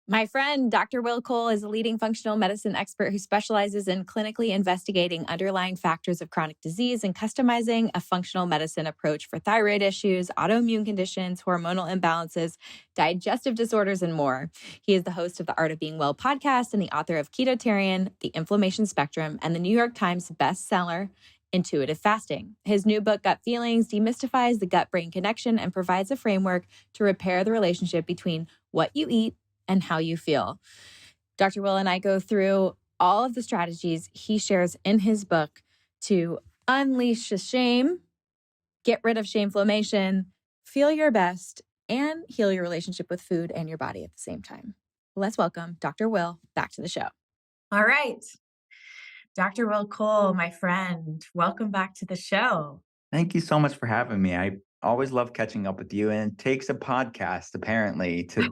My friend, Dr. Will Cole, is a leading functional medicine expert who specializes in clinically investigating underlying factors of chronic disease and customizing a functional medicine approach for thyroid issues, autoimmune conditions, hormonal imbalances, digestive disorders, and more. He is the host of the Art of Being Well podcast and the author of Ketotarian, The Inflammation Spectrum, and the New York Times bestseller, Intuitive Fasting. His new book, Gut Feelings, demystifies the gut brain connection and provides a framework to repair the relationship between what you eat and how you feel. Dr. Will and I go through all of the strategies he shares in his book to unleash the shame, get rid of shameflammation, feel your best, and heal your relationship with food and your body at the same time. Let's welcome Dr. Will back to the show. All right. Dr. Will Cole, my friend, welcome back to the show. Thank you so much for having me. I always love catching up with you, and it takes a podcast apparently to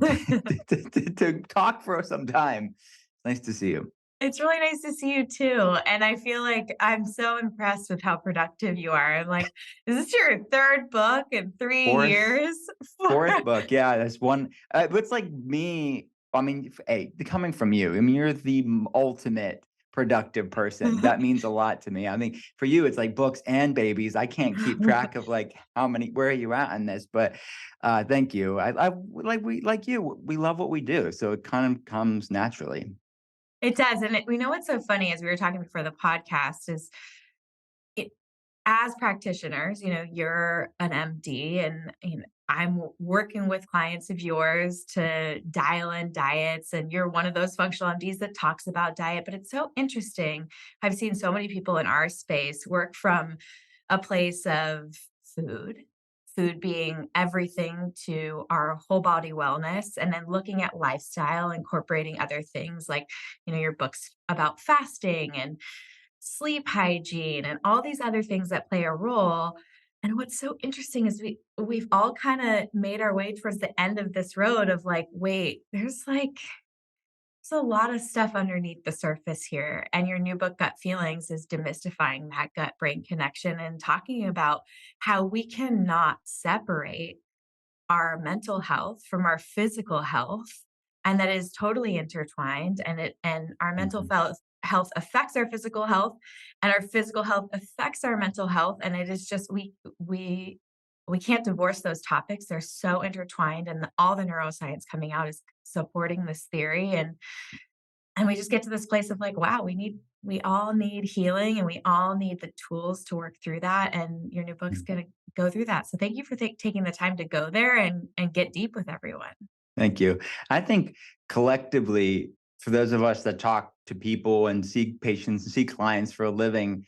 to talk for some time. It's nice to see you. It's really nice to see you too. And I feel like I'm so impressed with how productive you are. I'm like, is this your third book in 3 years? Fourth book, yeah. That's one. It's like me. I mean, hey, coming from you, I mean, you're the ultimate productive person. That means a lot to me. I mean, for you, it's like books and babies. I can't keep track of like how many. Where are you at in this? But thank you. I like you. We love what we do, so it kind of comes naturally. It does. And we know what's so funny as we were talking before the podcast is it, as practitioners, you're an MD and I'm working with clients of yours to dial in diets. And you're one of those functional MDs that talks about diet. But it's so interesting. I've seen so many people in our space work from a place of food, food being everything to our whole body wellness, and then looking at lifestyle, incorporating other things like, your books about fasting and sleep hygiene and all these other things that play a role. And what's so interesting is we've all kind of made our way towards the end of this road of like, wait, there's a lot of stuff underneath the surface here. And your new book, Gut Feelings, is demystifying that gut brain connection and talking about how we cannot separate our mental health from our physical health, and that is totally intertwined, and our mental Mhm. health affects our physical health, and our physical health affects our mental health, and it is just we can't divorce those topics. They're so intertwined, and all the neuroscience coming out is supporting this theory, and we just get to this place of like, wow, we all need healing, and we all need the tools to work through that. And your new book's going to go through that. So thank you for taking the time to go there and get deep with everyone. Thank you. I think collectively, for those of us that talk to people and see patients and see clients for a living,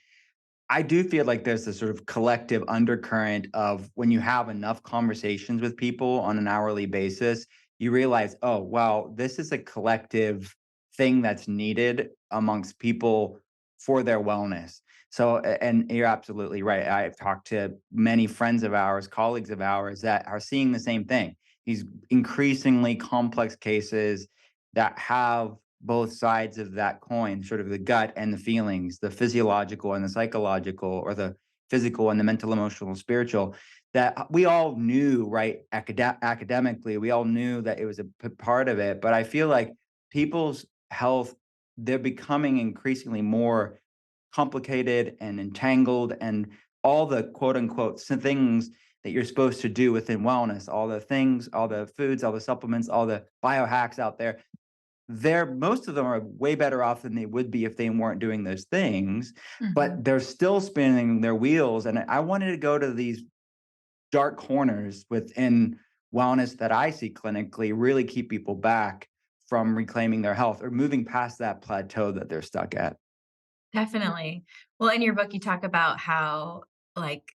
I do feel like there's this sort of collective undercurrent of when you have enough conversations with people on an hourly basis, you realize, oh, wow, this is a collective thing that's needed amongst people for their wellness. So, and you're absolutely right. I've talked to many friends of ours, colleagues of ours that are seeing the same thing. These increasingly complex cases that have both sides of that coin, sort of the gut and the feelings, the physiological and the psychological, or the physical and the mental, emotional, spiritual, that we all knew, right? Academically, we all knew that it was a part of it. But I feel like people's health, they're becoming increasingly more complicated and entangled, and all the quote unquote things that you're supposed to do within wellness, all the things, all the foods, all the supplements, all the biohacks out there, they're most of them are way better off than they would be if they weren't doing those things, Mhm. but they're still spinning their wheels. And I wanted to go to these dark corners within wellness that I see clinically really keep people back from reclaiming their health or moving past that plateau that they're stuck at. Definitely. Well, in your book, you talk about how like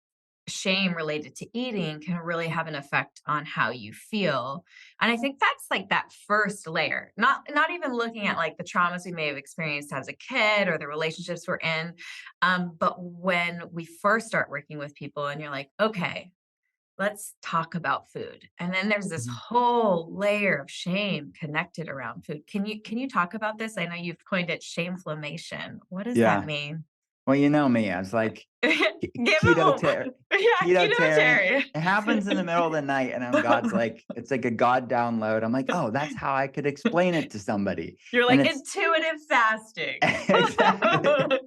shame related to eating can really have an effect on how you feel. And I think that's like that first layer, not even looking at like the traumas we may have experienced as a kid or the relationships we're in. But when we first start working with people and you're like, okay, let's talk about food. And then there's this Mhm. whole layer of shame connected around food. Can you talk about this? I know you've coined it shameflammation. What does that Yeah. mean? Well, you know me, I was like Give him a yeah, ketotarian. Ketotarian. It happens in the middle of the night, and God's like, it's like a God download. I'm like, oh, that's how I could explain it to somebody. You're And like it's intuitive fasting. exactly.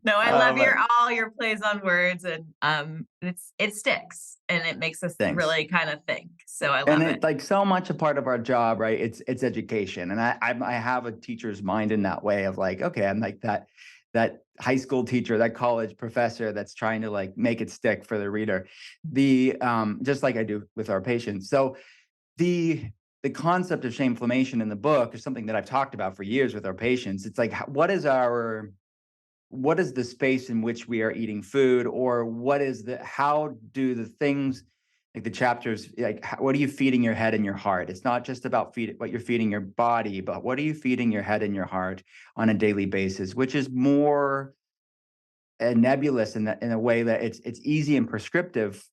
No, I love But all your plays on words, and it sticks and it makes us thanks. really kind of think. So I And love it. it like so much a part of our job, right? It's education, and I have a teacher's mind in that way of like, okay, I'm like that high school teacher, that college professor that's trying to like make it stick for the reader, the just like I do with our patients. So the the concept of shameflammation in the book is something that I've talked about for years with our patients. It's like, what is the space in which we are eating food, or how do the things like the chapters, like what are you feeding your head and your heart? It's not just about what you're feeding your body, but what are you feeding your head and your heart on a daily basis, which is more nebulous in a way that it's easy and prescriptive.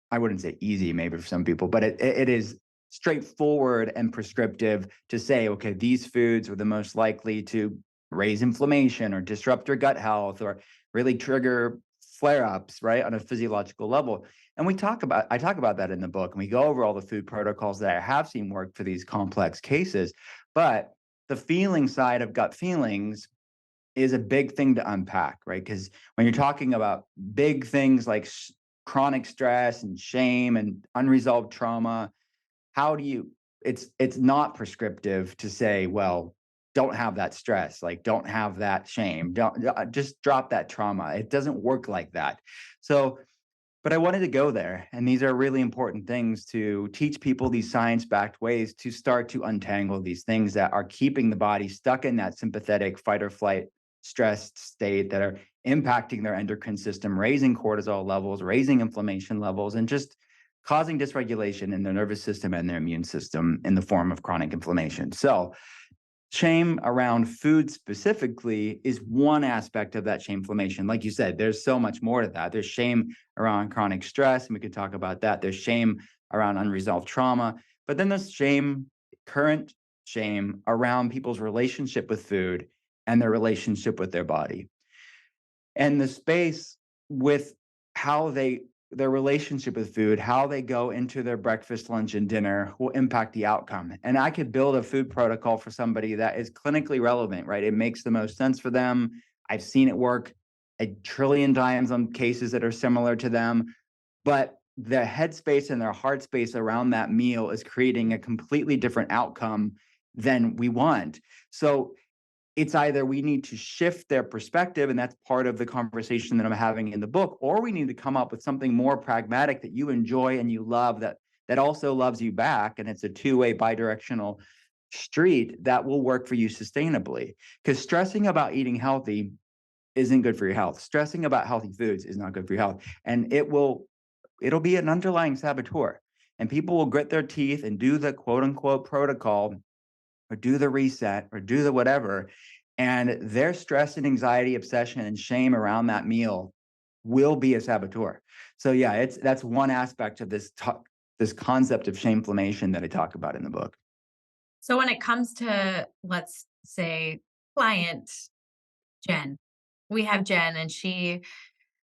I wouldn't say easy maybe for some people, but it is straightforward and prescriptive to say, okay, these foods are the most likely to raise inflammation or disrupt your gut health or really trigger flare-ups, right, on a physiological level. And I talk about that in the book, and we go over all the food protocols that I have seen work for these complex cases. But the feeling side of gut feelings is a big thing to unpack, right? Because when you're talking about big things like chronic stress and shame and unresolved trauma, how do you? It's not prescriptive to say, well, don't have that stress, like don't have that shame, don't just drop that trauma. It doesn't work like that. So but I wanted to go there. And these are really important things to teach people these science backed ways to start to untangle these things that are keeping the body stuck in that sympathetic fight or flight stressed state, that are impacting their endocrine system, raising cortisol levels, raising inflammation levels, and just causing dysregulation in their nervous system and their immune system in the form of chronic inflammation. So, shame around food specifically is one aspect of that shameflammation. Like you said, there's so much more to that. There's shame around chronic stress, and we could talk about that. There's shame around unresolved trauma, but then there's current shame around people's relationship with food and their relationship with their body. And the space with how their relationship with food, how they go into their breakfast, lunch, and dinner will impact the outcome. And I could build a food protocol for somebody that is clinically relevant, right? It makes the most sense for them. I've seen it work a trillion times on cases that are similar to them. But the headspace and their heart space around that meal is creating a completely different outcome than we want. So it's either we need to shift their perspective, and that's part of the conversation that I'm having in the book, or we need to come up with something more pragmatic that you enjoy and you love, that also loves you back, and it's a two-way bidirectional street that will work for you sustainably. Because stressing about eating healthy isn't good for your health. Stressing about healthy foods is not good for your health, and it'll be an underlying saboteur, and people will grit their teeth and do the quote unquote protocol or do the reset or do the whatever. And their stress and anxiety, obsession, and shame around that meal will be a saboteur. So yeah, that's one aspect of this concept of shameflammation that I talk about in the book. So when it comes to, let's say, client Jen, we have Jen, and she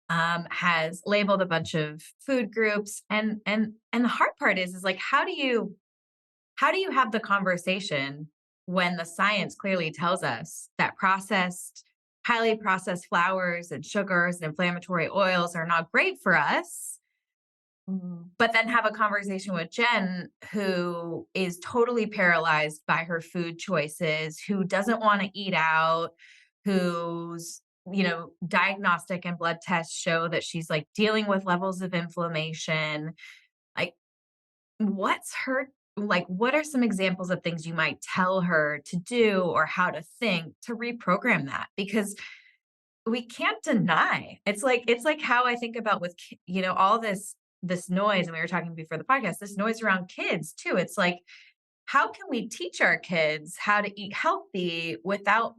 has labeled a bunch of food groups, and the hard part is like, how do you have the conversation when the science clearly tells us that highly processed flours and sugars and inflammatory oils are not great for us, but then have a conversation with Jen, who is totally paralyzed by her food choices, who doesn't want to eat out, whose diagnostic and blood tests show that she's like dealing with levels of inflammation. Like, what's her like, what are some examples of things you might tell her to do or how to think to reprogram that? Because we can't deny. It's like how I think about with all this noise, and we were talking before the podcast, this noise around kids too. It's like, how can we teach our kids how to eat healthy without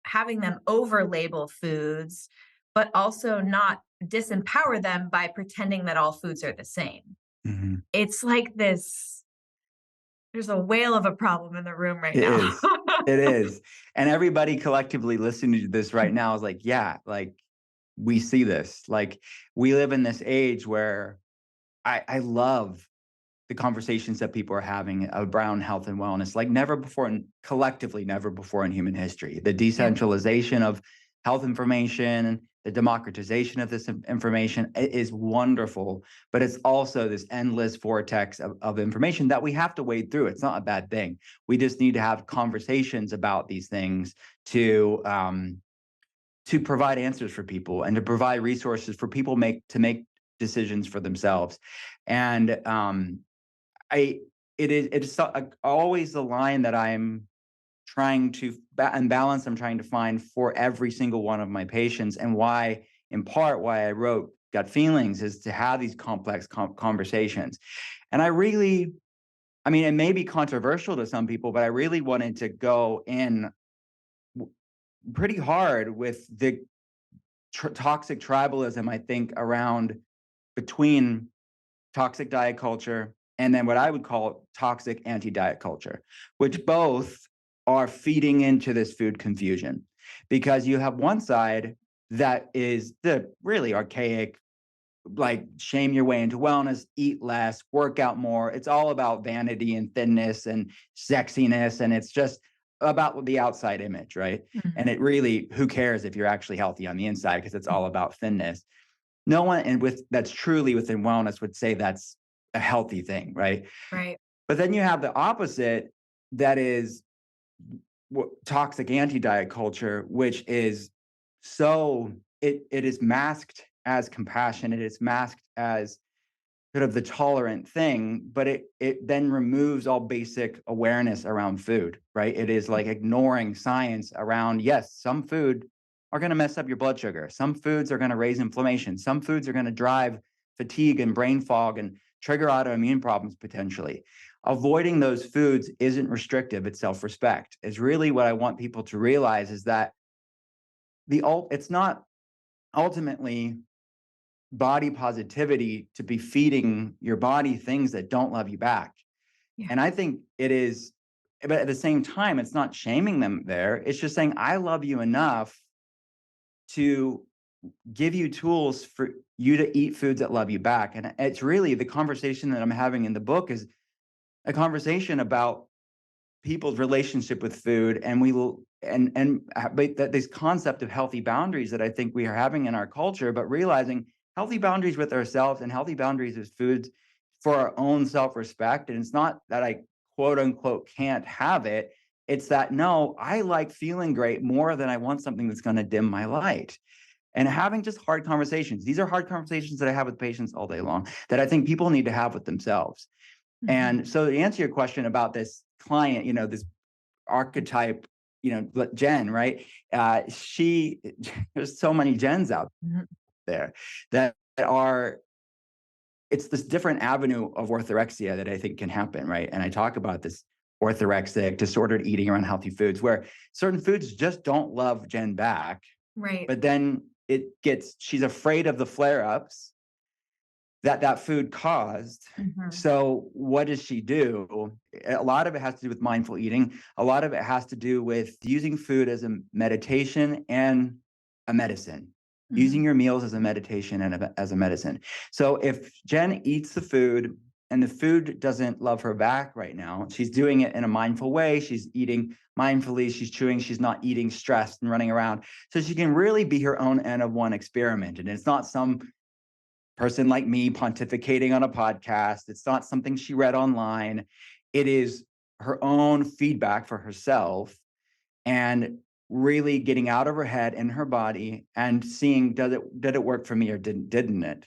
having them over label foods, but also not disempower them by pretending that all foods are the same? Mhm. It's like this, there's a whale of a problem in the room right It now. is. It is. And everybody collectively listening to this right now is like, yeah, like we see this. Like we live in this age where I love the conversations that people are having around health and wellness, like never before, and collectively, never before in human history. The Yeah. decentralization of health information, the democratization of this information is wonderful, but it's also this endless vortex of information that we have to wade through. It's not a bad thing. We just need to have conversations about these things to provide answers for people and to provide resources for people to make decisions for themselves. And I it's always the line that I'm trying to and balance I'm trying to find for every single one of my patients, and why, in part, why I wrote Gut Feelings is to have these complex conversations. And I mean, it may be controversial to some people, but I really wanted to go in pretty hard with the toxic tribalism, I think, around between toxic diet culture and then what I would call toxic anti-diet culture, which both are feeding into this food confusion. Because you have one side that is the really archaic, like shame your way into wellness, eat less, work out more. It's all about vanity and thinness and sexiness. And it's just about the outside image, right? And it really, who cares if you're actually healthy on the inside, because it's all about thinness. No one, and with that's truly within wellness, would say that's a healthy thing, right? Right. But then you have the opposite, that is toxic anti-diet culture, which is it is masked as compassion, it is masked as sort of the tolerant thing, but it then removes all basic awareness around food, right? It is like ignoring science around, yes, some food are going to mess up your blood sugar. Some foods are going to raise inflammation. Some foods are going to drive fatigue and brain fog and trigger autoimmune problems potentially. Avoiding those foods isn't restrictive, it's self-respect. Is really what I want people to realize, is that it's not ultimately body positivity to be feeding your body things that don't love you back. Yeah. And I think it is, but at the same time, it's not shaming them there. It's just saying, I love you enough to give you tools for you to eat foods that love you back. And it's really the conversation that I'm having in the book is a conversation about people's relationship with food, and we will but that this concept of healthy boundaries that I think we are having in our culture, but realizing healthy boundaries with ourselves and healthy boundaries with foods for our own self-respect. And it's not that I quote unquote can't have it, it's that, no, I like feeling great more than I want something that's going to dim my light. And having just hard conversations, these are hard conversations that I have with patients all day long, that I think people need to have with themselves. And so to answer your question about this client, this archetype, Jen, right? There's so many Jens out there that are, it's this different avenue of orthorexia that I think can happen, right? And I talk about this orthorexic, disordered eating around healthy foods, where certain foods just don't love Jen back. Right. But then she's afraid of the flare-ups that food caused. So what does she do? A lot of it has to do with mindful eating. A lot of it has to do with using food as a meditation and a medicine. Using your meals as a meditation and as a medicine. So if Jen eats the food and the food doesn't love her back right now, she's doing it in a mindful way. She's eating mindfully, she's chewing, she's not eating stressed and running around. So she can really be her own N of one experiment. And it's not some person like me pontificating on a podcast. It's not something she read online. It is her own feedback for herself, and really getting out of her head and her body and seeing, did it work for me or didn't it?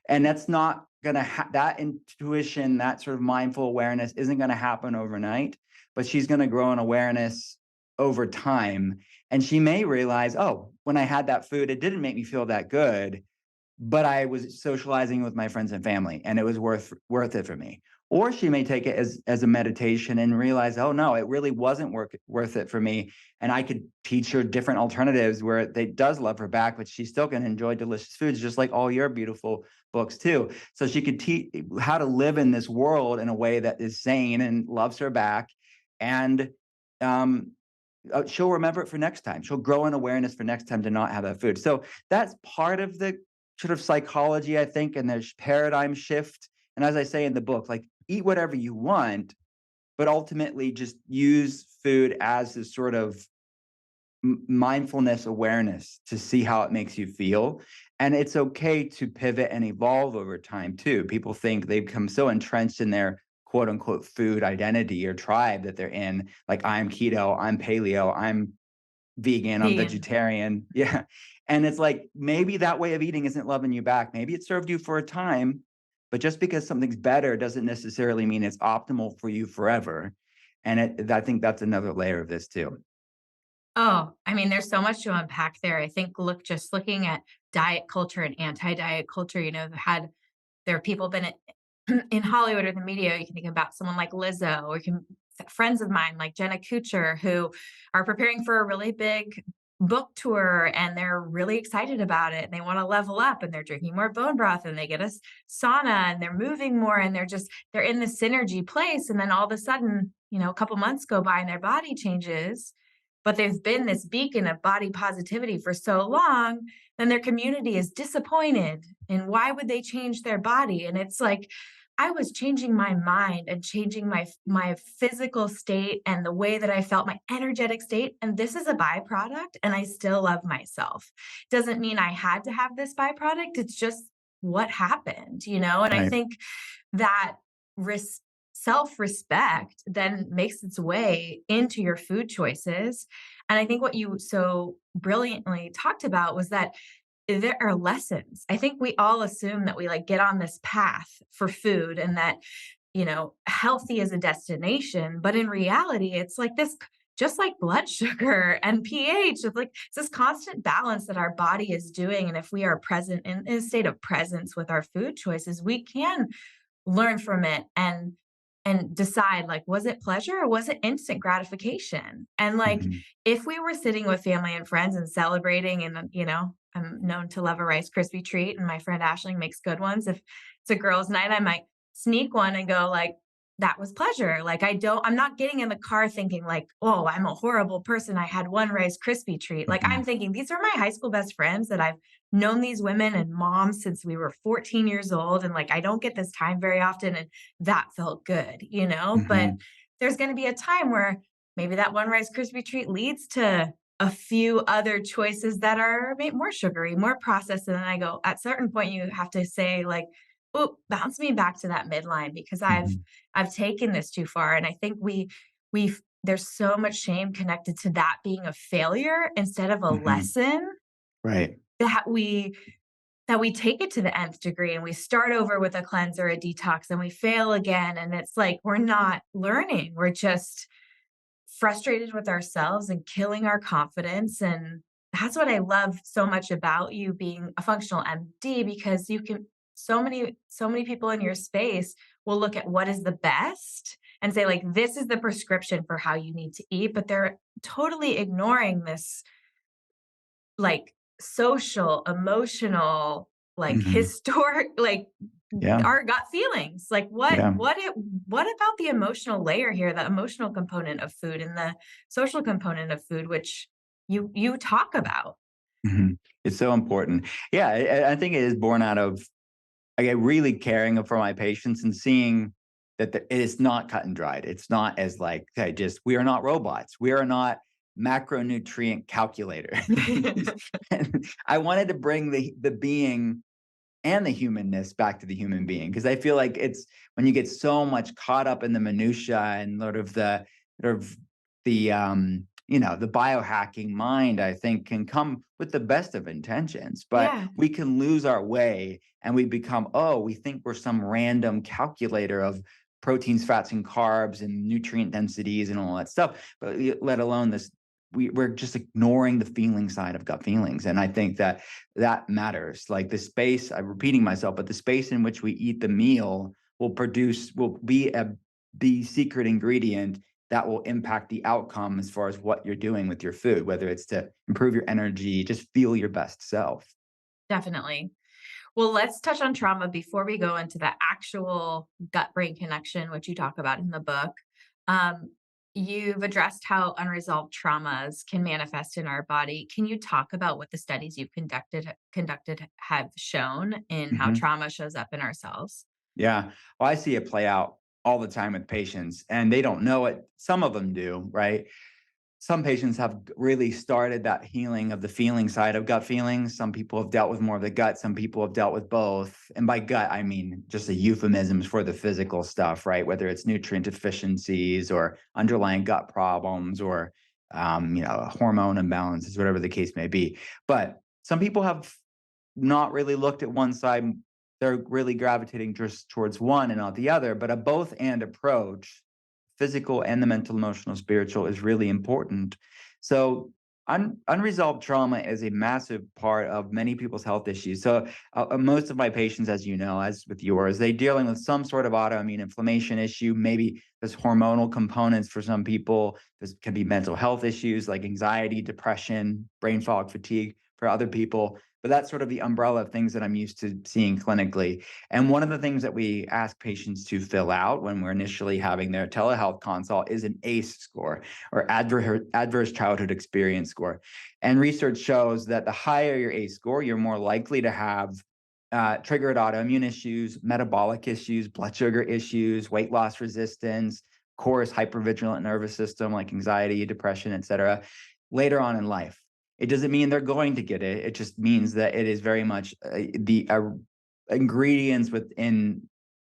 And that's not gonna that intuition, that sort of mindful awareness isn't gonna happen overnight, but she's gonna grow in awareness over time. And she may realize, oh, when I had that food, it didn't make me feel that good, but I was socializing with my friends and family, and it was worth it for me. Or she may take it as a meditation and realize, oh no, it really wasn't worth it for me, and I could teach her different alternatives where it does love her back, but she's still going to enjoy delicious foods, just like all your beautiful books too. So she could teach how to live in this world in a way that is sane and loves her back, and she'll remember it for next time. She'll grow an awareness for next time to not have that food. So that's part of the sort of psychology, I think, and there's paradigm shift. And as I say in the book, like eat whatever you want, but ultimately just use food as a sort of mindfulness awareness to see how it makes you feel. And it's okay to pivot and evolve over time too. People think they become so entrenched in their quote unquote food identity or tribe that they're in, like I'm keto, I'm paleo, I'm vegan, I'm Vegan. vegetarian. Yeah. And it's like maybe that way of eating isn't loving you back. Maybe it served you for a time, but just because something's better doesn't necessarily mean it's optimal for you forever. And I think that's another layer of this too. Oh, I mean, there's so much to unpack there. I think just looking at diet culture and anti-diet culture, there are people been in Hollywood or the media. You can think about someone like Lizzo, or friends of mine like Jenna Kutcher, who are preparing for a really big book tour, and they're really excited about it, and they want to level up, and they're drinking more bone broth, and they get a sauna, and they're moving more, and they're in the synergy place. And then all of a sudden, a couple months go by and their body changes, but they've been this beacon of body positivity for so long, then their community is disappointed. And why would they change their body? And it's like, I was changing my mind and changing my physical state and the way that I felt, my energetic state. And this is a byproduct, and I still love myself. Doesn't mean I had to have this byproduct. It's just what happened, And I Right. think that res- self-respect then makes its way into your food choices. And I think what you so brilliantly talked about was that there are lessons. I think we all assume that we like get on this path for food, and that, healthy is a destination. But in reality, it's like this, just like blood sugar and pH, it's this constant balance that our body is doing. And if we are present in a state of presence with our food choices, we can learn from it and decide, like, was it pleasure or was it instant gratification? And like, Mhm. if we were sitting with family and friends and celebrating, and I'm known to love a Rice Krispie treat, and my friend Ashling makes good ones. If it's a girls' night, I might sneak one and go like, that was pleasure. Like, I'm not getting in the car thinking like, oh, I'm a horrible person, I had one Rice Krispie treat. Like, I'm Mhm. thinking, these are my high school best friends that I've known these women and moms since we were 14 years old. And like, I don't get this time very often. And that felt good. But Mhm. there's going to be a time where maybe that one Rice Krispie treat leads to a few other choices that are more sugary, more processed. And then I go, at a certain point, you have to say like, oh, bounce me back to that midline, because Mhm. I've taken this too far. And I think we've there's so much shame connected to that being a failure instead of a Mhm. lesson, Right. that we take it to the nth degree, and we start over with a cleanse or a detox, and we fail again. And it's like, we're not learning. We're just frustrated with ourselves and killing our confidence. And that's what I love so much about you being a functional MD, because you can, so many people in your space will look at what is the best and say, like, this is the prescription for how you need to eat. But they're totally ignoring this, like, social, emotional, like, Mhm. historic, like, Yeah. our gut feelings. Like, Yeah. what about the emotional layer here, the emotional component of food and the social component of food, which you talk about? Mhm. It's so important. Yeah, I think it is born out of, I get really caring for my patients and seeing that it is not cut and dried. It's not as like, okay, just we are not robots. We are not macronutrient calculator. And I wanted to bring the being and the humanness back to the human being, because I feel like it's when you get so much caught up in the minutia and sort of the biohacking mind, I think, can come with the best of intentions, but Yeah. we can lose our way and we become, oh, we think we're some random calculator of proteins, fats, and carbs and nutrient densities and all that stuff, but let alone this, we're just ignoring the feeling side of gut feelings. And I think that matters. Like the space, I'm repeating myself, but the space in which we eat the meal will be the secret ingredient that will impact the outcome as far as what you're doing with your food, whether it's to improve your energy, just feel your best self. Definitely. Well, let's touch on trauma before we go into the actual gut brain connection, which you talk about in the book. Um, You've addressed how unresolved traumas can manifest in our body. Can you talk about what the studies you've conducted have shown in how Mhm. trauma shows up in ourselves? Yeah. Well, I see it play out all the time with patients, and they don't know it. Some of them do, right? Some patients have really started that healing of the feeling side of gut feelings. Some people have dealt with more of the gut. Some people have dealt with both. And by gut, I mean just the euphemisms for the physical stuff, right? Whether it's nutrient deficiencies or underlying gut problems or, hormone imbalances, whatever the case may be. But some people have not really looked at one side. They're really gravitating just towards one and not the other. But a both and approach, physical and the mental, emotional, spiritual, is really important. So unresolved trauma is a massive part of many people's health issues. So most of my patients, as you know, as with yours, they're dealing with some sort of autoimmune inflammation issue. Maybe there's hormonal components for some people. This can be mental health issues like anxiety, depression, brain fog, fatigue for other people. But that's sort of the umbrella of things that I'm used to seeing clinically. And one of the things that we ask patients to fill out when we're initially having their telehealth consult is an ACE score, or adverse childhood experience score. And research shows that the higher your ACE score, you're more likely to have triggered autoimmune issues, metabolic issues, blood sugar issues, weight loss resistance, of course, hypervigilant nervous system like anxiety, depression, et cetera, later on in life. It doesn't mean they're going to get it. It just means that it is very much the ingredients within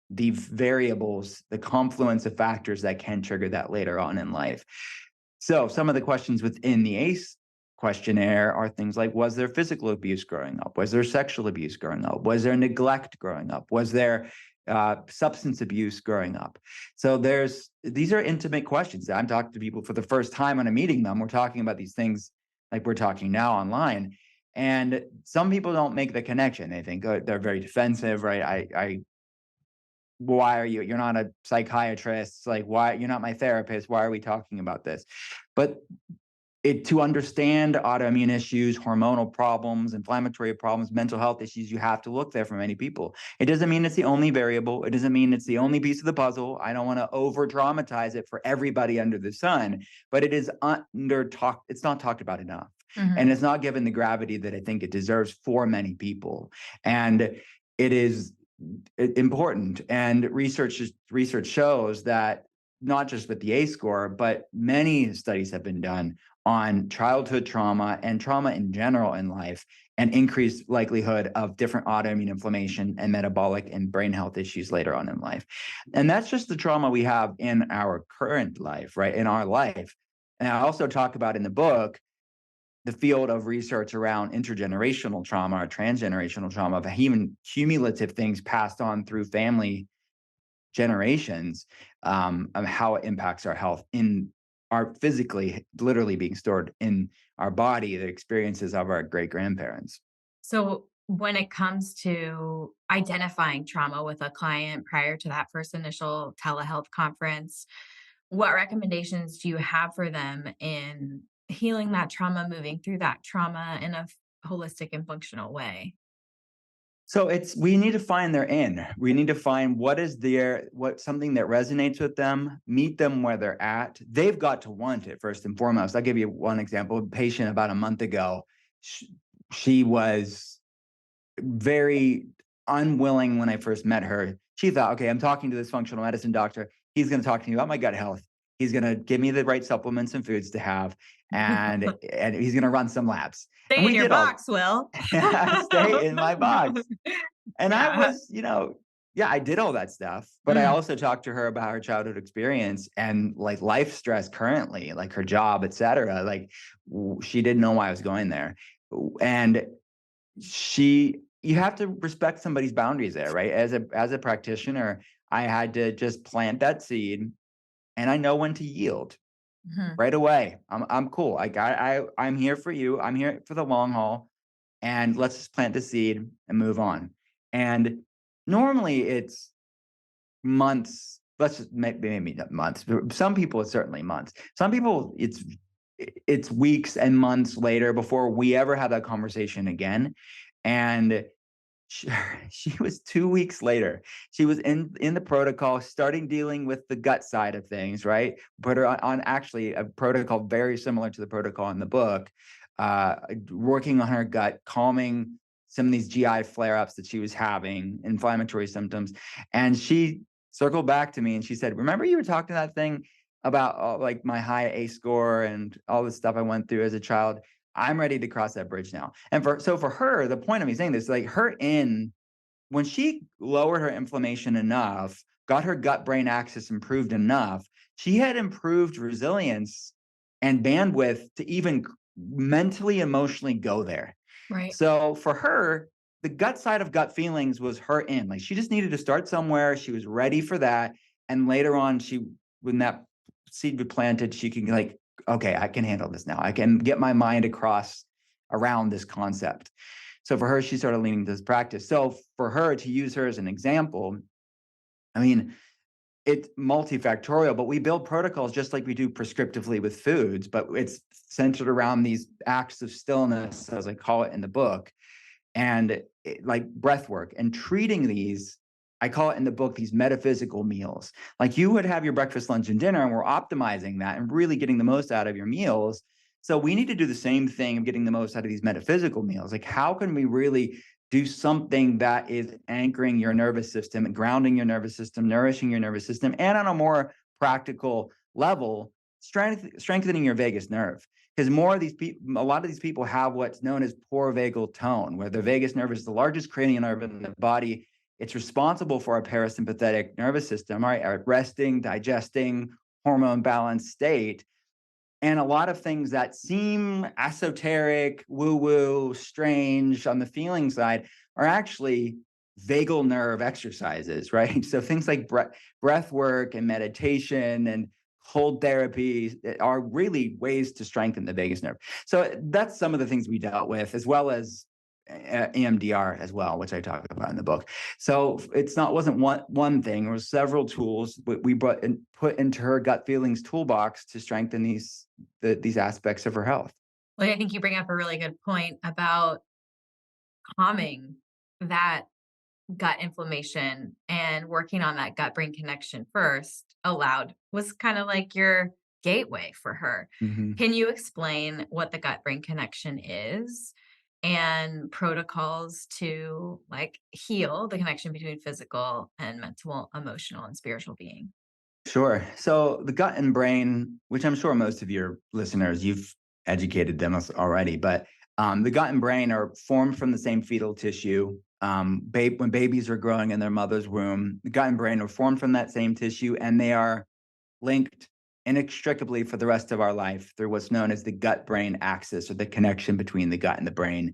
the variables, the confluence of factors that can trigger that later on in life. So some of the questions within the ACE questionnaire are things like, was there physical abuse growing up? Was there sexual abuse growing up? Was there neglect growing up? Was there substance abuse growing up? So these are intimate questions. I'm talking to people for the first time when I'm meeting them. We're talking about these things like we're talking now online. And some people don't make the connection. They think, oh, they're very defensive, right? Why are you're not a psychiatrist, like, why you're not my therapist, why are we talking about this? But to understand autoimmune issues, hormonal problems, inflammatory problems, mental health issues, you have to look there for many people. It doesn't mean it's the only variable. It doesn't mean it's the only piece of the puzzle. I don't want to over dramatize it for everybody under the sun, but it is it's not talked about enough. And Mhm. it's not given the gravity that I think it deserves for many people. And it is important. And research shows that not just with the ACE score, but many studies have been done on childhood trauma and trauma in general in life, and increased likelihood of different autoimmune inflammation and metabolic and brain health issues later on in life. And that's just the trauma we have in our current life, right? In our life. And I also talk about in the book the field of research around intergenerational trauma or transgenerational trauma, of even cumulative things passed on through family generations, of how it impacts our health in our physically, literally being stored in our body, the experiences of our great grandparents. So, when it comes to identifying trauma with a client prior to that first initial telehealth conference, what recommendations do you have for them in healing that trauma, moving through that trauma in a holistic and functional way? So we need to find their in. We need to find what something that resonates with them, meet them where they're at. They've got to want it first and foremost. I'll give you one example. A patient about a month ago, she was very unwilling when I first met her. She thought, okay, I'm talking to this functional medicine doctor. He's going to talk to me about my gut health. He's going to give me the right supplements and foods to have, and he's going to run some labs. And Stay in we your did all box, Will. stay in my box. And I Yeah. was, yeah, I did all that stuff, but I Mm. also talked to her about her childhood experience and like life stress currently, like her job, et cetera. Like she didn't know why I was going there. And you have to respect somebody's boundaries there, right? As a practitioner, I had to just plant that seed, and I know when to yield Mhm. right away. I'm cool. I'm here for you. I'm here for the long haul, and let's just plant the seed and move on. And normally it's months. Let's just maybe not months. Some people it's certainly months. Some people it's weeks and months later before we ever have that conversation again. And She, she was 2 weeks later. She was in the protocol, starting dealing with the gut side of things, right? Put her on actually a protocol very similar to the protocol in the book, uh, working on her gut, calming some of these GI flare-ups that she was having, inflammatory symptoms. And she circled back to me and she said, "Remember you were talking that thing about like my high A score and all the stuff I went through as a child? I'm ready to cross that bridge now." And for her, the point of me saying this, like when she lowered her inflammation enough, got her gut brain axis improved enough, she had improved resilience and bandwidth to even mentally, emotionally go there. Right. So for her, the gut side of gut feelings was her in. Like she just needed to start somewhere. She was ready for that. And later on, when that seed was planted, she could like, okay, I can handle this now. I can get my mind across around this concept. So for her, she started leaning to this practice. So for her, to use her as an example, I mean, it's multifactorial, but we build protocols just like we do prescriptively with foods, but it's centered around these acts of stillness, as I call it in the book, and like breath work and treating these. I call it in the book these metaphysical meals. Like you would have your breakfast, lunch, and dinner, and we're optimizing that and really getting the most out of your meals. So we need to do the same thing of getting the most out of these metaphysical meals. Like, how can we really do something that is anchoring your nervous system and grounding your nervous system, nourishing your nervous system, and on a more practical level, strengthening your vagus nerve? Because more of these people, a lot of these people have what's known as poor vagal tone, where the vagus nerve is the largest cranial nerve in the body. It's responsible for our parasympathetic nervous system, right? Our resting, digesting, hormone balanced state. And a lot of things that seem esoteric, woo-woo, strange on the feeling side are actually vagal nerve exercises, right? So things like breath work and meditation and cold therapy are really ways to strengthen the vagus nerve. So that's some of the things we dealt with, as well as EMDR as well, which I talk about in the book. So wasn't one thing. There was several tools we brought and put into her gut feelings toolbox to strengthen these aspects of her health. Well, I think you bring up a really good point about calming that gut inflammation, and working on that gut brain connection first was kind of like your gateway for her. Mhm. Can you explain what the gut brain connection is and protocols to like heal the connection between physical and mental, emotional, and spiritual being? Sure. So the gut and brain, which I'm sure most of your listeners, you've educated them already, but the gut and brain are formed from the same fetal tissue. When babies are growing in their mother's womb, the gut and brain are formed from that same tissue, and they are linked inextricably for the rest of our life through what's known as the gut-brain axis, or the connection between the gut and the brain.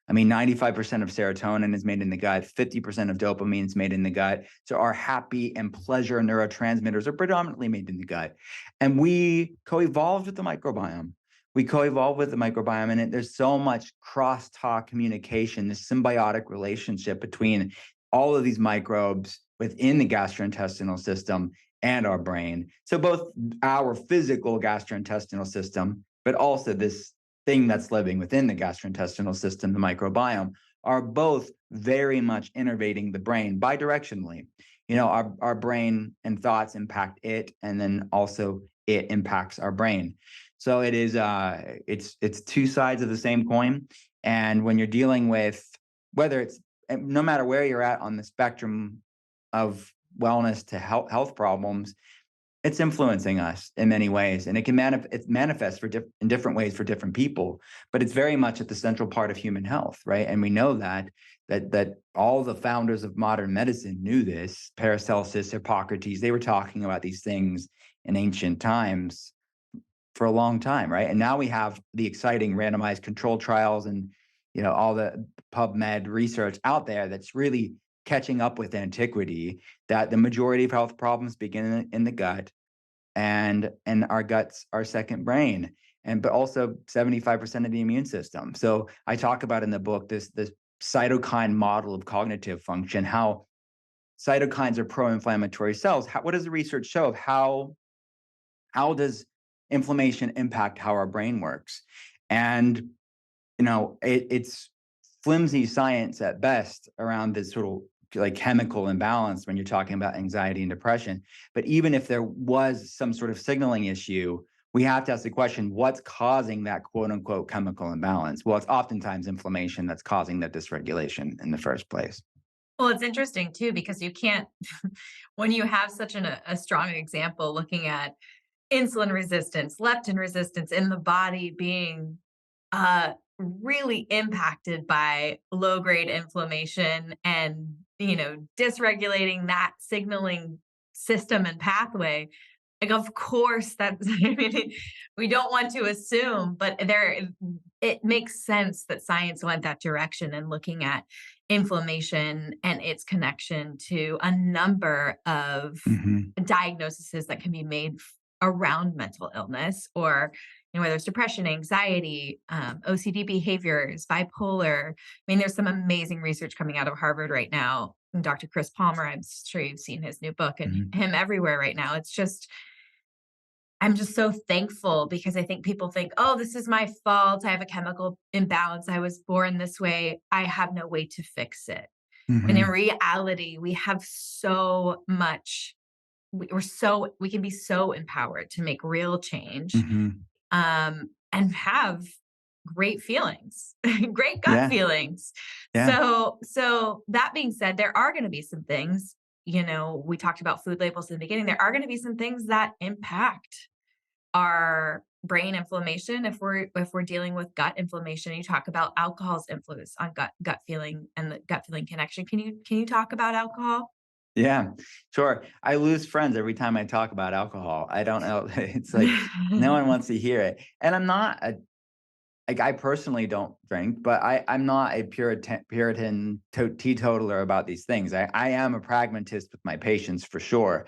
I mean, 95% of serotonin is made in the gut, 50% of dopamine is made in the gut. So our happy and pleasure neurotransmitters are predominantly made in the gut. And we co-evolved with the microbiome. We co-evolved with the microbiome, and there's so much cross-talk communication, this symbiotic relationship between all of these microbes within the gastrointestinal system and our brain. So both our physical gastrointestinal system, but also this thing that's living within the gastrointestinal system, the microbiome, are both very much innervating the brain bidirectionally. You know, our brain and thoughts impact it, and then also it impacts our brain. So it's two sides of the same coin. And when you're dealing with whether it's no matter where you're at on the spectrum of wellness to health problems, it's influencing us in many ways, and it manifests in different ways for different people. But it's very much at the central part of human health, right? And we know that all the founders of modern medicine knew this. Paracelsus, Hippocrates, they were talking about these things in ancient times for a long time, right? And now we have the exciting randomized control trials and all the PubMed research out there that's really catching up with antiquity, that the majority of health problems begin in the gut, and our guts our second brain, but also 75% of the immune system. So I talk about in the book this cytokine model of cognitive function, how cytokines are pro-inflammatory cells. What does the research show of how does inflammation impact how our brain works? And it's flimsy science at best around this sort of like chemical imbalance when you're talking about anxiety and depression. But even if there was some sort of signaling issue, we have to ask the question, what's causing that quote unquote chemical imbalance? Well, it's oftentimes inflammation that's causing that dysregulation in the first place. Well, it's interesting too, because you can't, when you have such a strong example looking at insulin resistance, leptin resistance in the body being really impacted by low grade inflammation and, dysregulating that signaling system and pathway. Like, of course, that's, I mean, we don't want to assume, but it makes sense that science went that direction and looking at inflammation and its connection to a number of Mhm. diagnoses that can be made around mental illness, or whether it's depression, anxiety, OCD behaviors, bipolar. I mean, there's some amazing research coming out of Harvard right now. And Dr. Chris Palmer, I'm sure you've seen his new book and Mhm. him everywhere right now. I'm just so thankful, because I think people think, oh, this is my fault. I have a chemical imbalance. I was born this way. I have no way to fix it. When in Mhm. reality, we have so much, we can be so empowered to make real change, Mhm. and have great feelings, great gut Yeah. feelings. Yeah. So that being said, there are going to be some things, we talked about food labels in the beginning. There are going to be some things that impact our brain inflammation if we're dealing with gut inflammation. You talk about alcohol's influence on gut feeling and the gut feeling connection. Can you talk about alcohol? Yeah, sure. I lose friends every time I talk about alcohol. I don't know. It's like no one wants to hear it. And I'm not a like I personally don't drink, but I'm not a Puritan teetotaler about these things. I am a pragmatist with my patients for sure.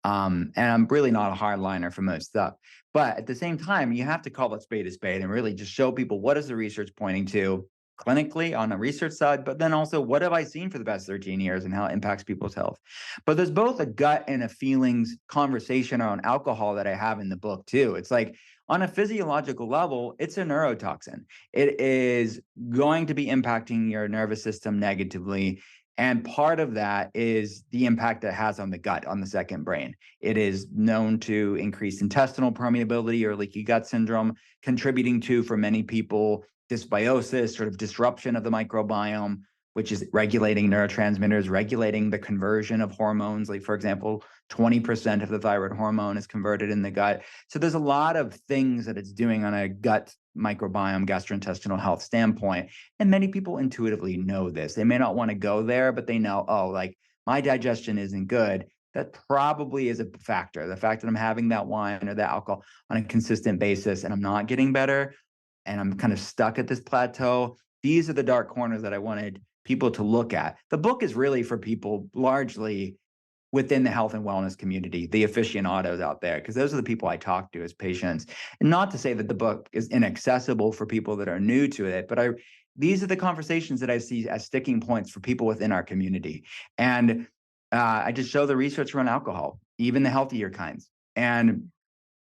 And I'm really not a hardliner for most stuff. But at the same time, you have to call a spade and really just show people what is the research pointing to clinically on the research side, but then also what have I seen for the past 13 years and how it impacts people's health. But there's both a gut and a feelings conversation around alcohol that I have in the book too. It's like on a physiological level, it's a neurotoxin. It is going to be impacting your nervous system negatively. And part of that is the impact that it has on the gut, on the second brain. It is known to increase intestinal permeability or leaky gut syndrome, contributing to, for many people, dysbiosis, sort of disruption of the microbiome, which is regulating neurotransmitters, regulating the conversion of hormones. Like, for example, 20% of the thyroid hormone is converted in the gut. So there's a lot of things that it's doing on a gut microbiome, gastrointestinal health standpoint. And many people intuitively know this. They may not want to go there, but they know, oh, like my digestion isn't good. That probably is a factor. The fact that I'm having that wine or that alcohol on a consistent basis and I'm not getting better and I'm kind of stuck at this plateau. These are the dark corners that I wanted people to look at. The book is really for people largely within the health and wellness community, the aficionados out there, because those are the people I talk to as patients. And not to say that the book is inaccessible for people that are new to it, but these are the conversations that I see as sticking points for people within our community. And I just show the research around alcohol, even the healthier kinds. And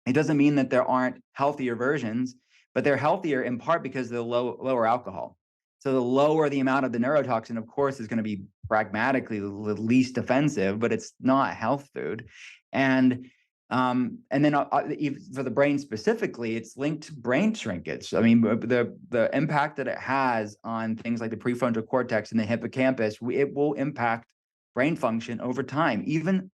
it doesn't mean that there aren't healthier versions, but they're healthier in part because of the lower alcohol. So the lower the amount of the neurotoxin, of course, is going to be pragmatically the least offensive, but it's not health food. And then for the brain specifically, it's linked to brain shrinkage. I mean, the impact that it has on things like the prefrontal cortex and the hippocampus, it will impact brain function over time, even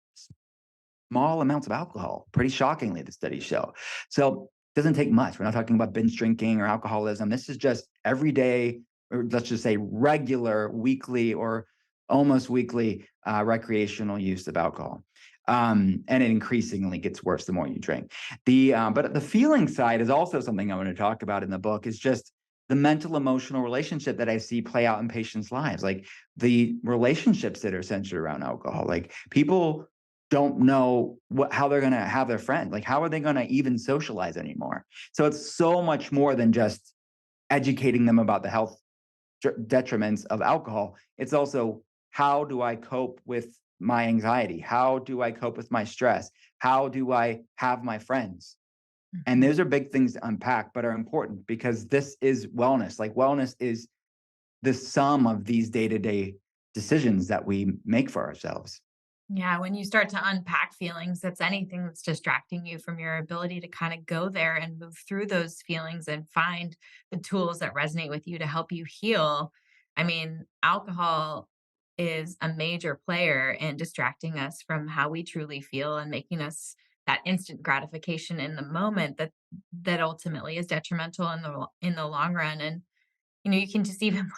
small amounts of alcohol. Pretty shockingly, the studies show. So it doesn't take much. We're not talking about binge drinking or alcoholism. This is just everyday, or let's just say regular, weekly, or almost weekly recreational use of alcohol. And it increasingly gets worse the more you drink. But the feeling side is also something I want to talk about in the book. Is just the mental emotional relationship that I see play out in patients' lives, like the relationships that are centered around alcohol. Like people don't know how they're going to have their friend. Like, how are they going to even socialize anymore? So it's so much more than just educating them about the health detriments of alcohol. It's also, how do I cope with my anxiety? How do I cope with my stress? How do I have my friends? And Mhm. those are big things to unpack, but are important because this is wellness. Like, wellness is the sum of these day-to-day decisions that we make for ourselves. Yeah, when you start to unpack feelings, that's anything that's distracting you from your ability to kind of go there and move through those feelings and find the tools that resonate with you to help you heal. I mean, alcohol is a major player in distracting us from how we truly feel and making us that instant gratification in the moment that ultimately is detrimental in the long run. And you can just even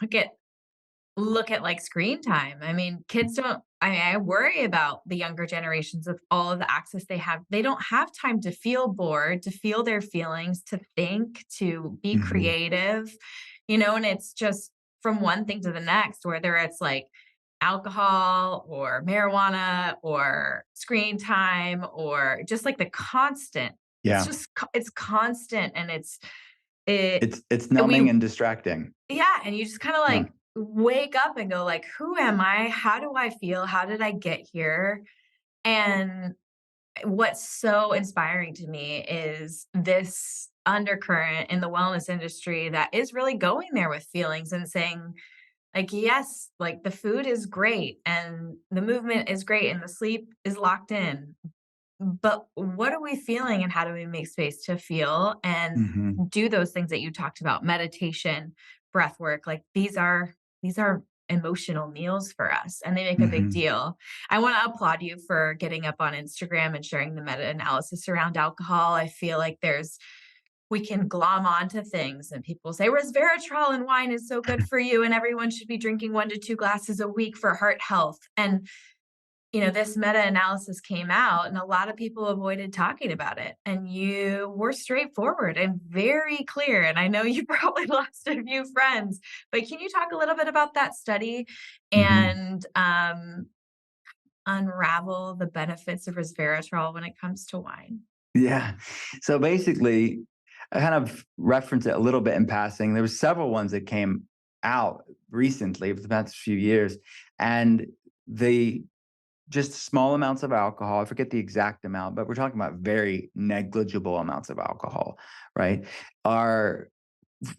look at like screen time. I mean, kids don't, I worry about the younger generations with all of the access they have. They don't have time to feel bored, to feel their feelings, to think, to be Mhm. creative, and it's just from one thing to the next, whether it's like alcohol or marijuana or screen time or just like the constant, Yeah. it's constant and it, It's and we numbing and distracting. yeah, and you just kinda, Yeah. like, wake up and go, like, "Who am I? How do I feel? How did I get here?" And what's so inspiring to me is this undercurrent in the wellness industry that is really going there with feelings and saying, like, "Yes, like, the food is great, and the movement is great, and the sleep is locked in, but what are we feeling and how do we make space to feel and Mhm. do those things that you talked about, meditation, breath work, like these are emotional meals for us and they make a big Mhm. deal. I want to applaud you for getting up on Instagram and sharing the meta-analysis around alcohol. I feel like we can glom onto things and people say resveratrol and wine is so good for you and everyone should be drinking 1 to 2 glasses a week for heart health. And this meta-analysis came out and a lot of people avoided talking about it. And you were straightforward and very clear. And I know you probably lost a few friends, but can you talk a little bit about that study Mhm. and unravel the benefits of resveratrol when it comes to wine? Yeah. So basically, I kind of referenced it a little bit in passing. There were several ones that came out recently over the past few years, and the just small amounts of alcohol. I forget the exact amount, but we're talking about very negligible amounts of alcohol, right? Are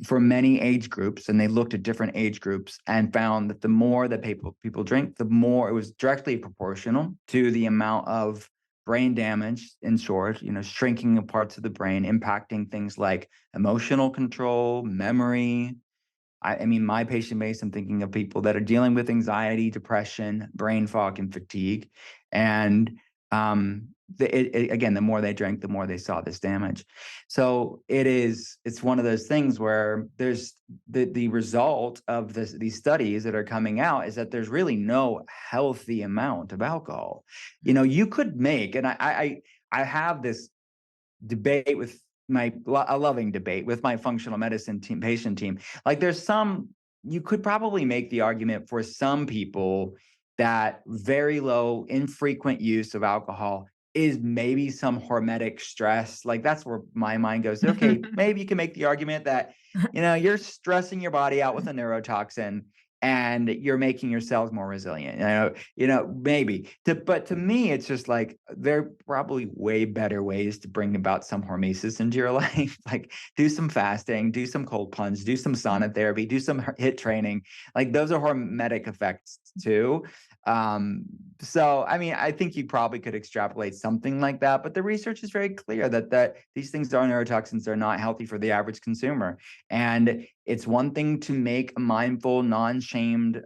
for many age groups, and they looked at different age groups and found that the more that people drink, the more it was directly proportional to the amount of brain damage, in short, shrinking of parts of the brain, impacting things like emotional control, memory. I mean, my patient base, I'm thinking of people that are dealing with anxiety, depression, brain fog, and fatigue. And again, the more they drank, the more they saw this damage. So it's one of those things where there's the result of these studies that are coming out is that there's really no healthy amount of alcohol. You could make, and I have this debate with a loving debate with my functional medicine team, patient team. Like there's you could probably make the argument for some people that very low, infrequent use of alcohol is maybe some hormetic stress. Like that's where my mind goes. Okay, maybe you can make the argument that, you're stressing your body out with a neurotoxin and you're making your cells more resilient. Maybe. But to me, it's just like there are probably way better ways to bring about some hormesis into your life. Like do some fasting, do some cold plunge, do some sauna therapy, do some hit training. Like those are hormetic effects too. So I mean, I think you probably could extrapolate something like that, but the research is very clear that these things are neurotoxins. They're not healthy for the average consumer. And it's one thing to make a mindful, non-shamed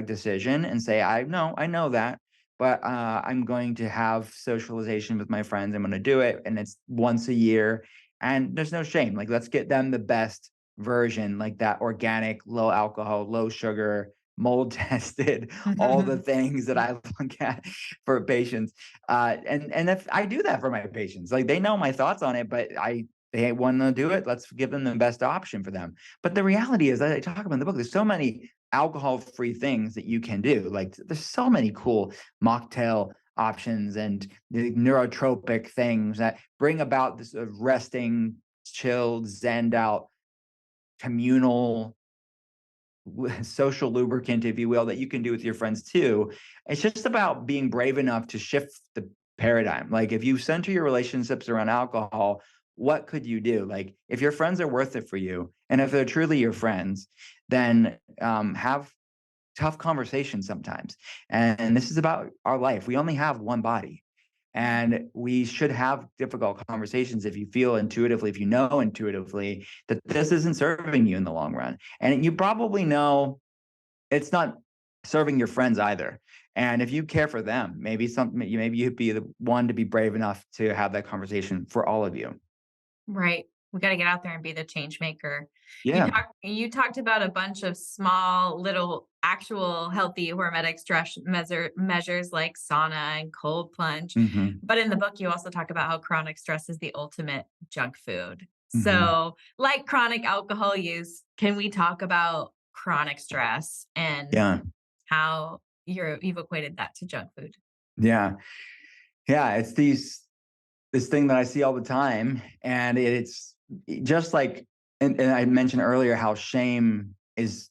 decision and say, I know that, but I'm going to have socialization with my friends. I'm going to do it, and it's once a year, and there's no shame. Like let's get them the best version, like that organic, low alcohol, low sugar, mold tested, all the things that I look at for patients. And if I do that for my patients, like they know my thoughts on it, but they want to do it. Let's give them the best option for them. But the reality is, as I talk about in the book, there's so many alcohol-free things that you can do. Like there's so many cool mocktail options and the neurotropic things that bring about this resting, chilled, zenned out, communal social lubricant, if you will, that you can do with your friends too. It's just about being brave enough to shift the paradigm. Like if you center your relationships around alcohol, what could you do? Like, if your friends are worth it for you, and if they're truly your friends, then have tough conversations sometimes. And this is about our life. We only have one body. And we should have difficult conversations if you feel intuitively, if you know intuitively that this isn't serving you in the long run. And you probably know it's not serving your friends either. And if you care for them, maybe you'd be the one to be brave enough to have that conversation for all of you. Right. We got to get out there and be the change maker. Yeah. You talked about a bunch of small little actual healthy hormetic stress measures like sauna and cold plunge. Hmm. But in the book, you also talk about how chronic stress is the ultimate junk food. Hmm. So, like chronic alcohol use, can we talk about chronic stress and Yeah. how you've equated that to junk food? Yeah. Yeah. It's this thing that I see all the time. And it's just like, and I mentioned earlier how shame is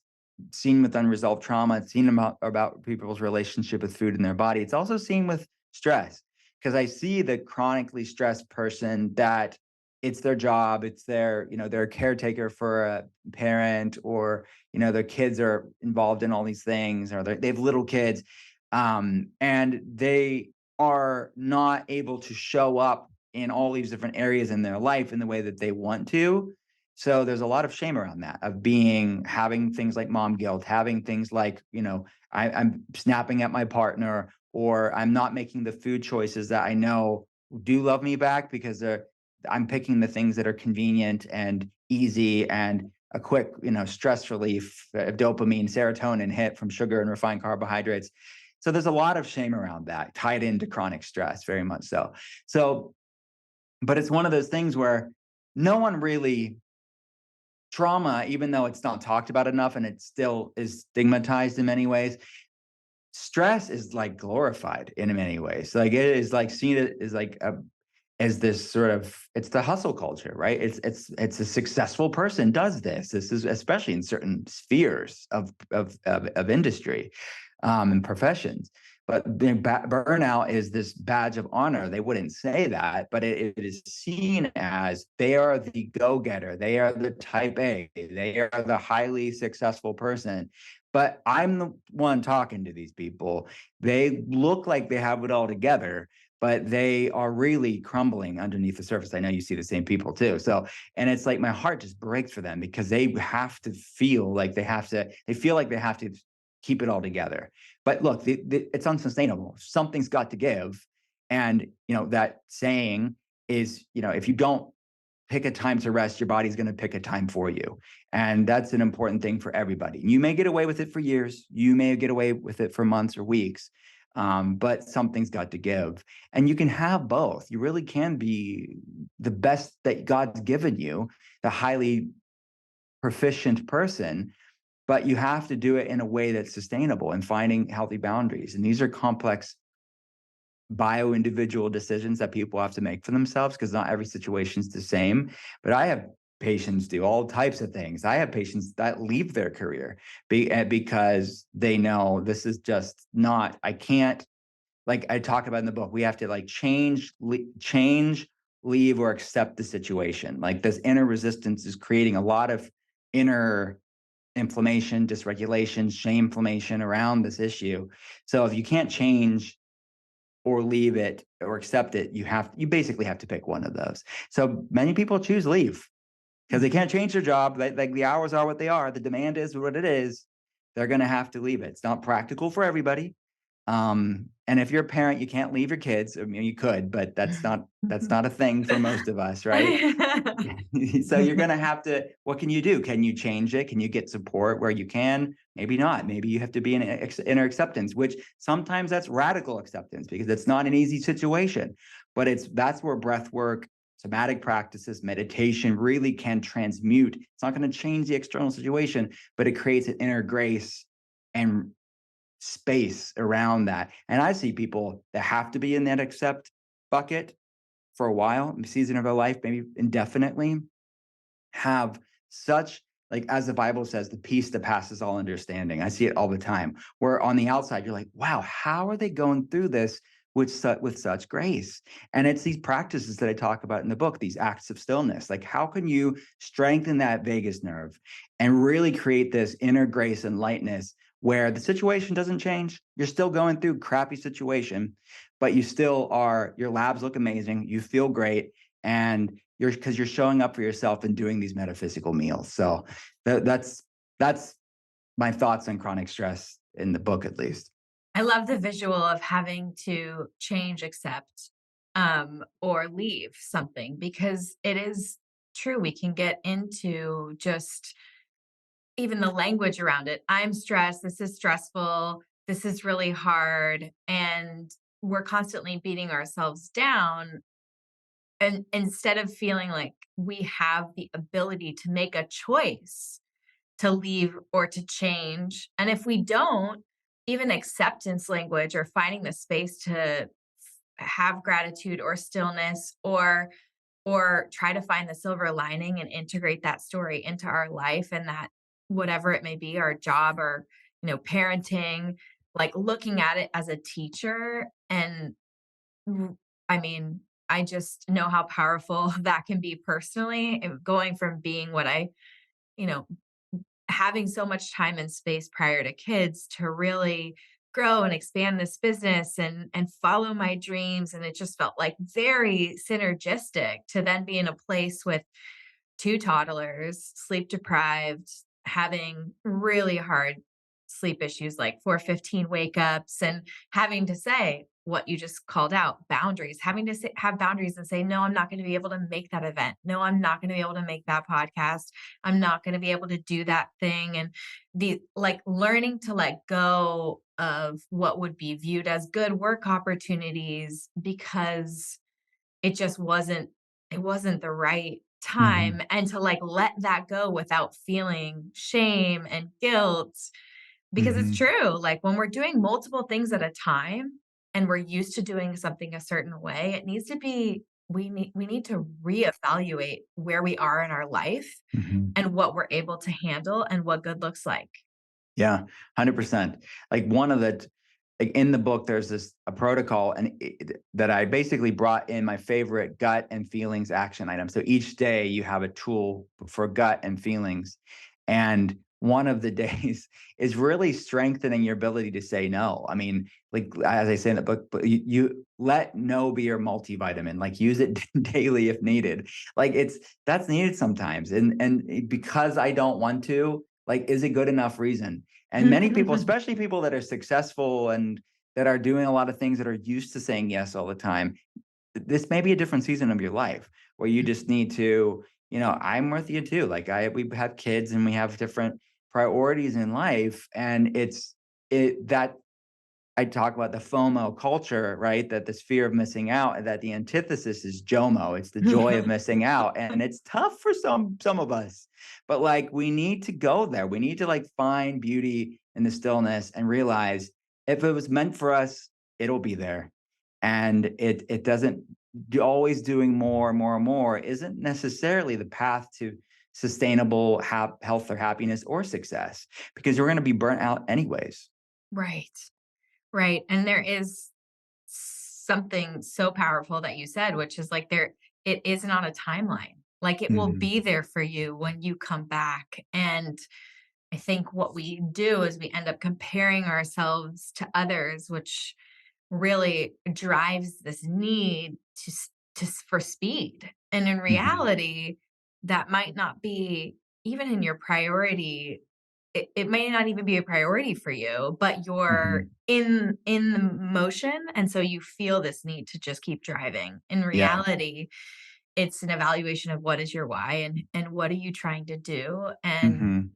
seen with unresolved trauma. It's seen about people's relationship with food in their body. It's also seen with stress, because I see the chronically stressed person that it's their job, it's their, they're a caretaker for a parent, or, their kids are involved in all these things, or they have little kids. And they are not able to show up in all these different areas in their life in the way that they want to. So there's a lot of shame around that, of having things like mom guilt, having things like, I'm snapping at my partner, or I'm not making the food choices that I know do love me back, because I'm picking the things that are convenient and easy and a quick, stress relief, dopamine, serotonin hit from sugar and refined carbohydrates. So there's a lot of shame around that, tied into chronic stress, very much so. So, but it's one of those things where no one really, trauma, even though it's not talked about enough and it still is stigmatized in many ways, stress is like glorified in many ways. Like, it is like seen as like as this sort of, it's the hustle culture, right? It's a successful person does this. This is especially in certain spheres of industry, and professions. But burnout is this badge of honor. They wouldn't say that, but it is seen as they are the go-getter. They are the type A. They are the highly successful person. But I'm the one talking to these people. They look like they have it all together, but they are really crumbling underneath the surface. I know you see the same people too. So, and it's like my heart just breaks for them, because they have to feel like they feel like they have to keep it all together. But look, it's unsustainable. Something's got to give. And, that saying is, if you don't pick a time to rest, your body's going to pick a time for you. And that's an important thing for everybody. You may get away with it for years. You may get away with it for months or weeks. But something's got to give. And you can have both. You really can be the best that God's given you, the highly proficient person, but you have to do it in a way that's sustainable and finding healthy boundaries. And these are complex bio-individual decisions that people have to make for themselves, because not every situation is the same. But I have patients do all types of things. I have patients that leave their career because they know this is just not, I can't, like I talk about in the book, we have to like change, leave, or accept the situation. Like, this inner resistance is creating a lot of inner inflammation, dysregulation, shame inflammation around this issue. So if you can't change or leave it or accept it, you basically have to pick one of those. So many people choose leave because they can't change their job. Like, the hours are what they are. The demand is what it is. They're going to have to leave it. It's not practical for everybody. And if you're a parent, you can't leave your kids. I mean, you could, but that's not a thing for most of us, right? So you're going to have to, what can you do? Can you change it? Can you get support where you can? Maybe not. Maybe you have to be in inner acceptance, which sometimes that's radical acceptance, because it's not an easy situation. But that's where breath work, somatic practices, meditation really can transmute. It's not going to change the external situation, but it creates an inner grace and space around that. And I see people that have to be in that accept bucket for a while, a season of their life, maybe indefinitely, have such, like, as the Bible says, the peace that passes all understanding. I see it all the time, where on the outside, you're like, wow, how are they going through this with such grace. And it's these practices that I talk about in the book, these acts of stillness. Like, how can you strengthen that vagus nerve and really create this inner grace and lightness where the situation doesn't change? You're still going through crappy situation, but you still are, your labs look amazing, you feel great, and because you're showing up for yourself and doing these metaphysical meals. So that's my thoughts on chronic stress in the book, at least. I love the visual of having to change, accept, or leave something, because it is true. We can get into just even the language around it. I'm stressed. This is stressful. This is really hard. And we're constantly beating ourselves down. And instead of feeling like we have the ability to make a choice to leave or to change. And if we don't, even acceptance language or finding the space to have gratitude or stillness, or try to find the silver lining and integrate that story into our life, and that whatever it may be, our job or parenting, like looking at it as a teacher. And I mean, I just know how powerful that can be personally, and going from being what I you know having so much time and space prior to kids to really grow and expand this business and follow my dreams. And it just felt like very synergistic to then be in a place with two toddlers, sleep deprived, having really hard sleep issues like 4:15 wake ups, and having to say what you just called out, boundaries, having to have boundaries and say, no, I'm not going to be able to make that event. No, I'm not going to be able to make that podcast. I'm not going to be able to do that thing. And the like learning to let go of what would be viewed as good work opportunities because it wasn't the right Mhm. time, and to like let that go without feeling shame and guilt, because it's Mhm. true, like when we're doing multiple things at a time and we're used to doing something a certain way, it needs to be we need to reevaluate where we are in our life Mhm. and what we're able to handle and what good looks like. Yeah, 100%. Like, like, in the book, there's a protocol that I basically brought in my favorite gut and feelings action items. So each day you have a tool for gut and feelings. And one of the days is really strengthening your ability to say no. I mean, like, as I say in the book, but you let no be your multivitamin, like use it daily if needed. Like, that's needed sometimes. And because I don't want to, like, is a good enough reason. And many people, especially people that are successful and that are doing a lot of things that are used to saying yes all the time, this may be a different season of your life where you just need to, I'm with you too. Like, we have kids and we have different priorities in life. And that I talk about the FOMO culture, right? That this fear of missing out, and that the antithesis is JOMO. It's the joy of missing out. And it's tough for some of us. But like, we need to go there. We need to like find beauty in the stillness and realize if it was meant for us, it'll be there. And it doesn't always doing more and more and more isn't necessarily the path to sustainable health or happiness or success, because we're going to be burnt out anyways. Right. Right. And there is something so powerful that you said, which is like it isn't on a timeline. Like it will Mhm. be there for you when you come back. And I think what we do is we end up comparing ourselves to others, which really drives this need for speed. And in Mhm. reality, that might not be even in your priority. It may not even be a priority for you, but you're Mhm. in the motion, and so you feel this need to just keep driving. In Yeah. reality, it's an evaluation of what is your why, and what are you trying to do, and Mhm.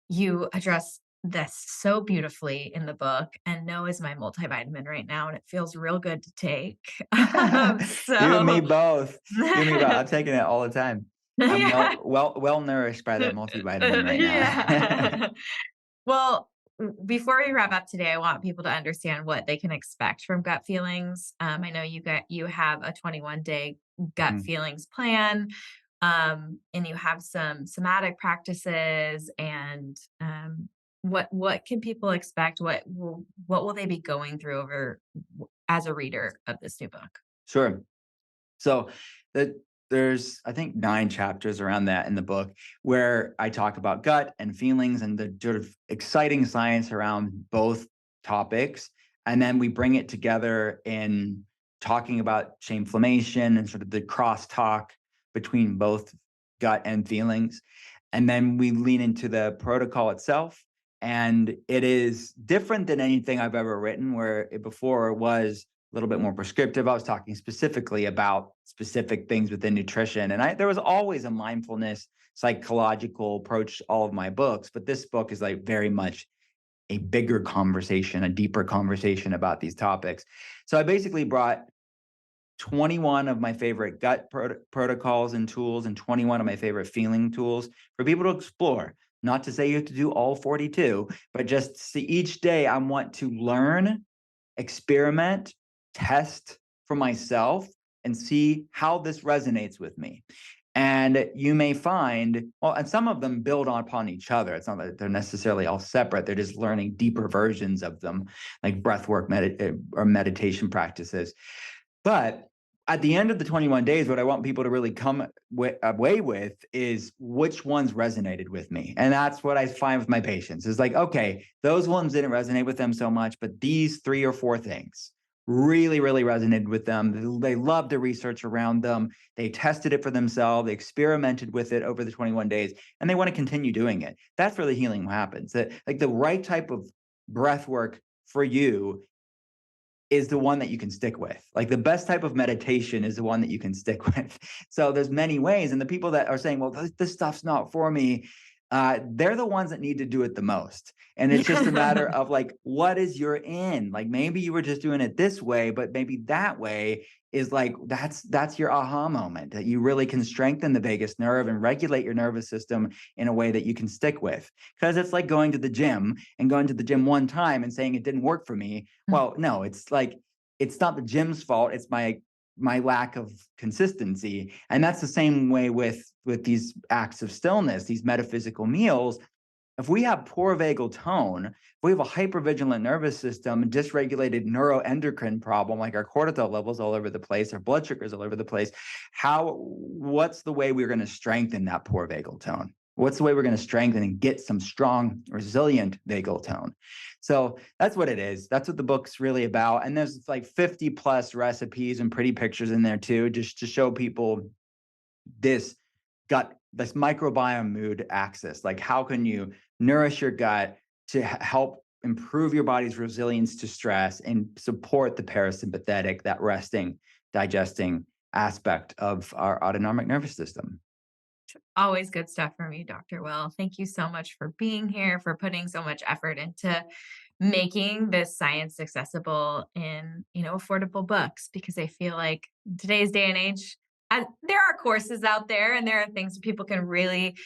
you address this so beautifully in the book. And no is my multivitamin right now, and it feels real good to take. You and me So both. You and me both. I'm taking it all the time. I'm yeah. well nourished by that multivitamin right now. Yeah. Well, before we wrap up today, I want people to understand what they can expect from gut feelings. I know you have a 21-day gut Mhm. feelings plan, and you have some somatic practices. And what can people expect? What will they be going through over as a reader of this new book? Sure. So there's, I think, 9 chapters around that in the book where I talk about gut and feelings and the sort of exciting science around both topics. And then we bring it together in talking about shameflammation and sort of the crosstalk between both gut and feelings. And then we lean into the protocol itself. And it is different than anything I've ever written, where before it was a little bit more prescriptive. I was talking specifically about specific things within nutrition. And there was always a mindfulness psychological approach to all of my books, but this book is like very much a bigger conversation, a deeper conversation about these topics. So I basically brought 21 of my favorite gut protocols and tools and 21 of my favorite feeling tools for people to explore. Not to say you have to do all 42, but just see each day I want to learn, experiment, test for myself, and see how this resonates with me. And you may find, well, and some of them build upon each other. It's not that they're necessarily all separate. They're just learning deeper versions of them, like breath work or meditation practices. But at the end of the 21 days, what I want people to really come away with is which ones resonated with me. And that's what I find with my patients is like, okay, those ones didn't resonate with them so much, but these 3 or 4 things really, really resonated with them. They loved the research around them. They tested it for themselves. They experimented with it over the 21 days, and they want to continue doing it. That's where the healing happens. Like the right type of breath work for you is the one that you can stick with. Like the best type of meditation is the one that you can stick with. So there's many ways. And the people that are saying, well, this stuff's not for me, they're the ones that need to do it the most. And it's just a matter of like, what is your in? Like maybe you were just doing it this way, but maybe that way is like, that's your aha moment, that you really can strengthen the vagus nerve and regulate your nervous system in a way that you can stick with. Because it's like going to the gym and going to the gym one time and saying it didn't work for me. Well, no, it's like, it's not the gym's fault. It's my lack of consistency. And that's the same way with these acts of stillness, these metaphysical meals. If we have poor vagal tone, if we have a hypervigilant nervous system, dysregulated neuroendocrine problem, like our cortisol levels all over the place, our blood sugars all over the place, what's the way we're going to strengthen that poor vagal tone? What's the way we're going to strengthen and get some strong, resilient vagal tone? So that's what it is. That's what the book's really about. And there's like 50 plus recipes and pretty pictures in there too, just to show people this this microbiome mood axis. Like how can you nourish your gut to help improve your body's resilience to stress and support the parasympathetic, that resting, digesting aspect of our autonomic nervous system. Always good stuff from you, Dr. Will. Thank you so much for being here, for putting so much effort into making this science accessible in, affordable books, because I feel like today's day and age, there are courses out there and there are things that people can really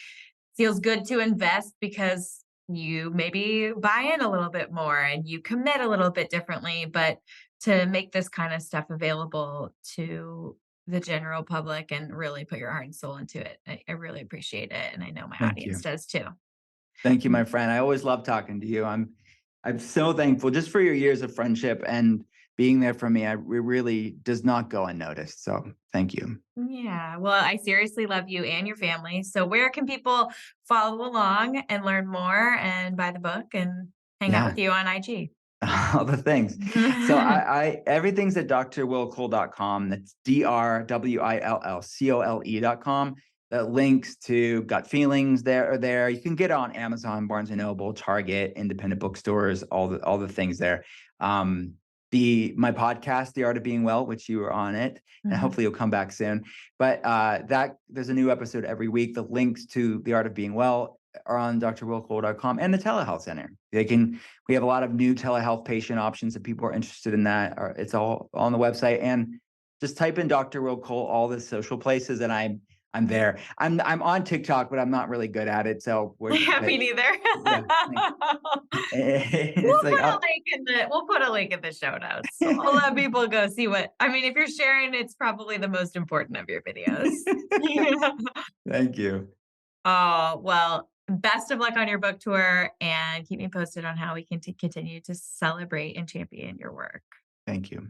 feels good to invest because you maybe buy in a little bit more and you commit a little bit differently, but to make this kind of stuff available to the general public and really put your heart and soul into it, I really appreciate it. And I know my Thank audience you. does too. Thank you, my friend. I always love talking to you. I'm so thankful just for your years of friendship and being there for me. It really does not go unnoticed. So thank you. Yeah, well, I seriously love you and your family. So where can people follow along and learn more and buy the book and hang out Yeah. with you on IG? All the things. So I everything's at drwillcole.com. That's drwillcole.com. That links to gut feelings there. You can get it on Amazon, Barnes and Noble, Target, independent bookstores, all the things there. My podcast, The Art of Being Well, which you were on it, and hopefully you'll come back soon. But that there's a new episode every week. The links to The Art of Being Well are on drwillcole.com and the telehealth center. We have a lot of new telehealth patient options if people are interested in that. It's all on the website, and just type in Dr. Will Cole, all the social places, and I'm there. I'm on TikTok, but I'm not really good at it. So Yeah, me neither. yeah. It's like We'll put a link in the show notes. We'll let people go see if you're sharing, it's probably the most important of your videos. Thank you. Oh, well, best of luck on your book tour and keep me posted on how we can continue to celebrate and champion your work. Thank you.